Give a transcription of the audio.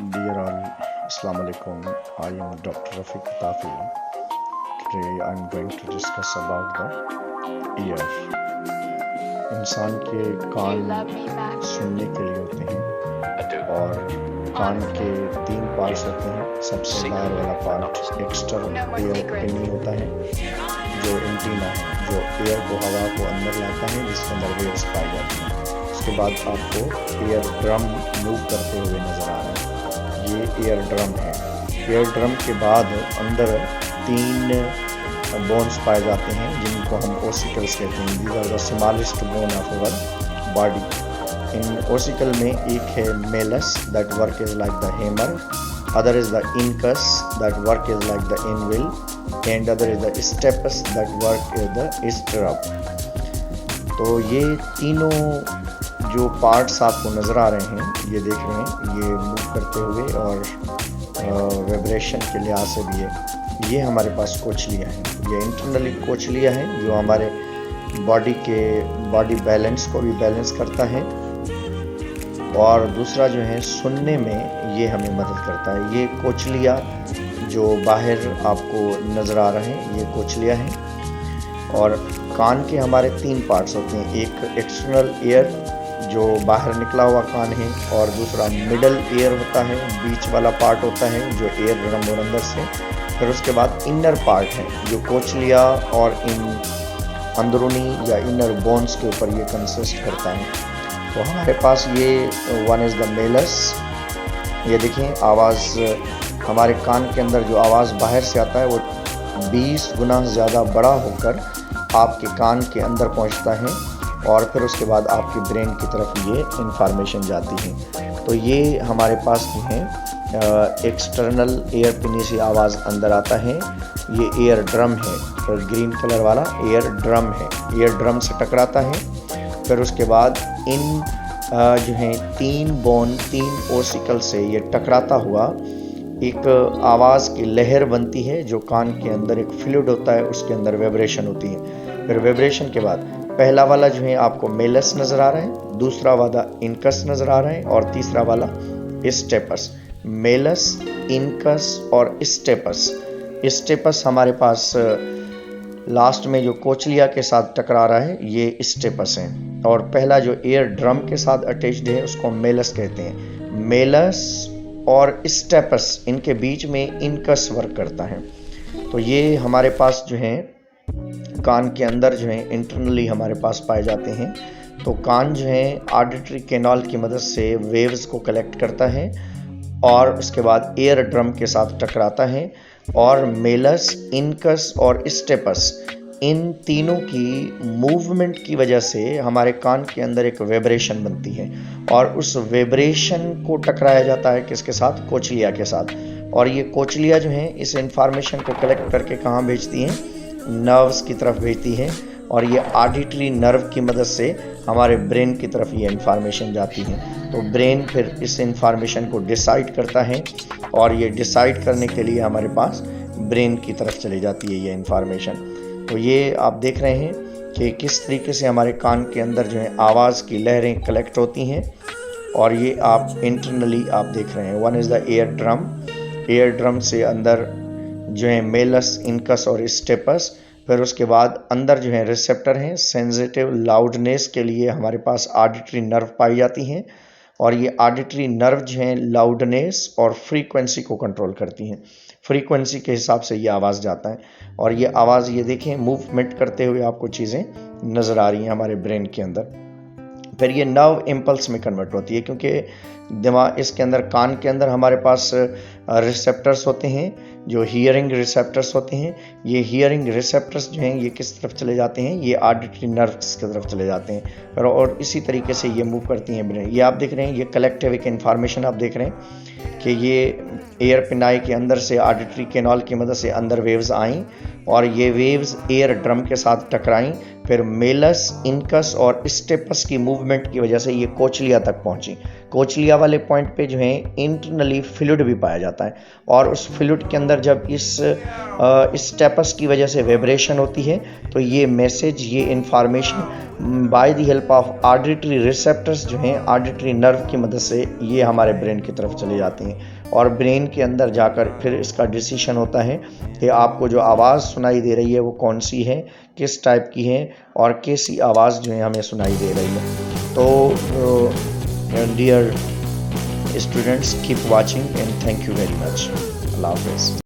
Dear all, Assalamu alaikum. I am Dr. Rafiq Tafi. Today I am going to discuss about the ear. इंसान के कान सुनने के लिए होते हैं और कान के 3 पार्ट्स होते हैं। सबसे बाहर वाला पार्ट एक्सटर्नल एयर पिनी होता है, जो एंटीना है, जो एयर को हवा को अंदर लाता है, जिसके अंदर वेव्स पाई जाती हैं। उसके बाद आपको एयर ड्रम मूव करते हुए नज़र आ रहा है, ये एयर ड्रम है। एयर ड्रम के बाद अंदर 3 बोन्स पाए जाते हैं, जिनको हम ओसिकल्स कहते हैं। These are the smallest bone of our body. इन ओसिकल में एक है malleus that work is like the hammer, other is the incus that work is like the anvil and other is the stapes that work is the stirrup. तो ये तीनों जो parts आपको नज़र आ रहे हैं, ये देख रहे हैं, ये मूव करते हुए और वाइब्रेशन के लिहाज से भी है। ये हमारे पास कोचलिया है, ये इंटरनली कोचलिया है जो हमारे बॉडी बैलेंस को भी बैलेंस करता है, और दूसरा जो है सुनने में ये हमें मदद करता है। ये कोचलिया जो बाहर आपको नज़र आ रहे हैं, ये कोचलिया है। और कान के हमारे 3 पार्ट्स होते हैं, एक एक्सटर्नल एयर जो बाहर निकला हुआ कान है, और दूसरा मिडल एयर होता है, बीच वाला पार्ट होता है जो एयर ड्रम और अंदर से। फिर उसके बाद इनर पार्ट है जो कोचलिया और इन अंदरूनी या इनर बोन्स के ऊपर ये कंसिस्ट करता है। तो हमारे पास ये वन इज़ द मेलस। ये देखें, आवाज़ हमारे कान के अंदर जो आवाज़ बाहर से आता है वो 20 गुना ज़्यादा बड़ा होकर आपके कान के अंदर पहुंचता है, और फिर उसके बाद आपके ब्रेन की तरफ ये इंफॉर्मेशन जाती है। तो ये हमारे पास जो है एक्सटर्नल एयर पिनी से आवाज़ अंदर आता है। ये एयर ड्रम है, तो ग्रीन कलर वाला एयर ड्रम है, एयर ड्रम से टकराता है। फिर उसके बाद इन जो है 3 ओसिकल से ये टकराता हुआ एक आवाज़ की लहर बनती है, जो कान के अंदर एक फ्लूइड होता है, उसके अंदर वाइब्रेशन होती है। फिर वाइब्रेशन के बाद पहला वाला जो है आपको मेलस नज़र आ रहा है, दूसरा वाला इनकस नज़र आ रहा है, और तीसरा वाला स्टेपस। मेलस, इनकस और स्टेपस हमारे पास लास्ट में जो कोचलिया के साथ टकरा रहा है, ये स्टेपस है। और पहला जो एयर ड्रम के साथ अटैच्ड है उसको मेलस कहते हैं। मेलस और स्टेपस, इनके बीच में इनकस वर्क करता है। तो ये हमारे पास जो है कान के अंदर जो है इंटरनली हमारे पास पाए जाते हैं। तो कान जो है ऑडिटरी कैनाल की मदद से वेव्स को कलेक्ट करता है, और उसके बाद एयर ड्रम के साथ टकराता है, और मेलस, इनकस और स्टेपस, इन तीनों की मूवमेंट की वजह से हमारे कान के अंदर एक वाइब्रेशन बनती है, और उस वाइब्रेशन को टकराया जाता है किसके साथ? कोचलिया के साथ। और ये कोचलिया जो है इस इंफॉर्मेशन को कलेक्ट करके कहाँ भेजती हैं? नर्व्स की तरफ भेजती है, और ये ऑडिटरी नर्व की मदद से हमारे ब्रेन की तरफ ये इंफॉर्मेशन जाती है। तो ब्रेन फिर इस इंफॉर्मेशन को डिसाइड करता है, और ये डिसाइड करने के लिए हमारे पास ब्रेन की तरफ चली जाती है ये इंफॉर्मेशन। तो ये आप देख रहे हैं कि किस तरीके से हमारे कान के अंदर जो है आवाज़ की लहरें कलेक्ट होती हैं, और ये आप इंटरनली आप देख रहे हैं। One is the air drum, air drum से अंदर जो है मेलस, इनकस और स्टेपस। फिर उसके बाद अंदर जो है रिसेप्टर हैं, सेंसिटिव लाउडनेस के लिए हमारे पास ऑडिटरी नर्व पाई जाती हैं, और ये ऑडिटरी नर्व जो हैं लाउडनेस और फ्रीक्वेंसी को कंट्रोल करती हैं। फ्रीक्वेंसी के हिसाब से ये आवाज़ जाता है, और ये आवाज़ ये देखें मूवमेंट करते हुए आपको चीज़ें नज़र आ रही हैं हमारे ब्रेन के अंदर। फिर ये नर्व इम्पल्स में कन्वर्ट होती है, क्योंकि दिमाग इसके अंदर कान के अंदर हमारे पास रिसेप्टर्स होते हैं जो हियरिंग रिसेप्टर्स होते हैं। ये हियरिंग रिसेप्टर्स जो हैं ये किस तरफ चले जाते हैं? ये ऑडिटरी नर्व्स की तरफ चले जाते हैं, और इसी तरीके से ये मूव करती हैं ब्रेन। ये आप देख रहे हैं, ये कलेक्टिव एक इन्फॉर्मेशन आप देख रहे हैं कि ये एयर पिनाई के अंदर से ऑडिटरी कैनाल की मदद से अंदर वेव्स आईं, और ये वेव्स एयर ड्रम के साथ टकराईं, फिर मेलस, इनकस और स्टेपस की मूवमेंट की वजह से ये कोचलिया तक पहुंची। कोचलिया वाले पॉइंट पे जो है इंटरनली फ्लूइड भी पाया जाता है, और उस फ्लूइड के अंदर जब इस स्टेपस की वजह से वाइब्रेशन होती है तो ये मैसेज, ये information by the help of auditory receptors जो हैं, ऑडिटरी नर्व की मदद से ये हमारे ब्रेन की तरफ चले जाते हैं, और ब्रेन के अंदर जाकर फिर इसका डिसीजन होता है कि आपको जो आवाज़ सुनाई दे रही है वो कौन सी है, किस टाइप की है, और कैसी आवाज़ जो है हमें सुनाई दे रही है। तो dear students, keep watching and thank you very much. अल्लाह हाफ़िज़।